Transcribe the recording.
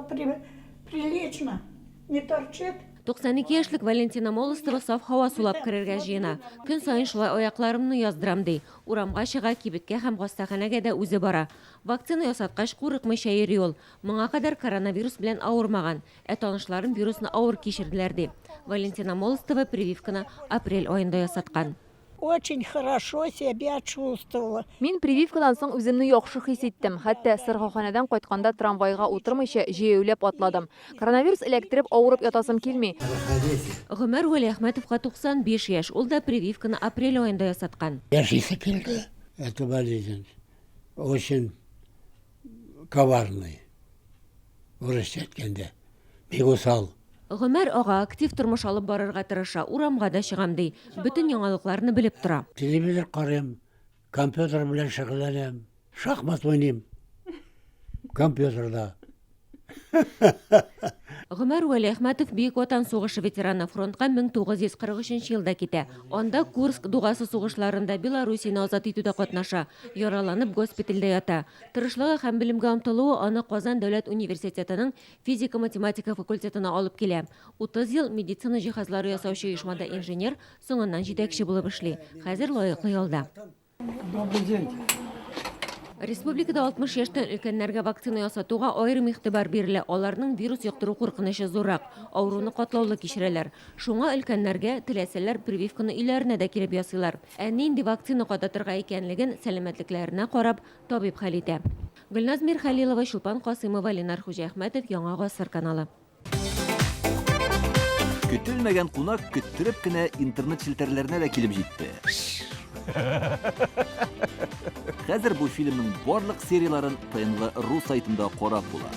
все прилично, не торчит. 92 яшьлек Валентина Молостова саф һава сулап керергә җыена. Көн саен шулай аякларымны яздырам ди. Урамга чыга, кибеткә һәм хастаханәгә дә үзе бара. Вакцина ясаткач курыкмыйча йөри ул. Моңа кадәр коронавирус белән авырмаган. Танышларым вирусны авыр кичерделәр ди. Валентина Молостова прививканы апрель аенда ясаткан. Очень хорошо себя чувствовала. Мин прививкадан соң үземне яхшы хис иттем. Хәтта сырхаханәдән кайтканда трамвайга утырмыйча җәяүләп атладым. Коронавирус эләктереп авырып ятасым килми. Гомәр Вәлиәхмәтовка 95 яшь. Ул да прививканы апрель аенда ясаткан. Яшисе килде. Это болезнь очень коварный. Врачка әйткәндә. Бик усал. Гомәр ага актив тормыш алып барырга тырыша, урамга да чыгам ди. Бүтән яңалыкларны белеп тора. Телевизор карыйм, компьютер белән шөгыльләнәм, шахмат уйныйм. Компьютерда. Гомәр Вәлиәхмәтов Бөек Ватан сугышы ветераны, фронтка 1943 елда китә. Анда Курск дугасы сугышларында Белоруссияне азат итүдә катнаша, яраланып госпитальдә ята. Тырышлыгы һәм белемгә омтылуы аны Казан дәүләт университетының физика-математика факультетына алып килә. 30 ел медицина җиһазлары ясаучы оешмада инженер, соңыннан җитәкче булып эшли. Хәзер лаеклы ялда. Добрый день. Республикада 60 яшьтән өлкәннәргә вакцина ясатуга аерым игътибар бирелә. Аларның вирус яктыру куркынычы зуррак, авыруны катлаулы кичерәләр. Шуңа өлкәннәргә теләсәләр прививканы өйләренә дә килеп ясыйлар. Нинди вакцина кадатырга икәнлеген сәламәтлекләренә карап табиб хәл итә. Гөлназ Мирхәлилова, Шулпан Касыймова, Ленар Хуҗаәхмәтов, Яңа Гасыр каналы. Көтелмәгән кунак көттереп кенә интернет челтәрләренә дә килеп җитте. Хәзер бу фильмның барлык серияларын ТНВ.ру сайтында карап була.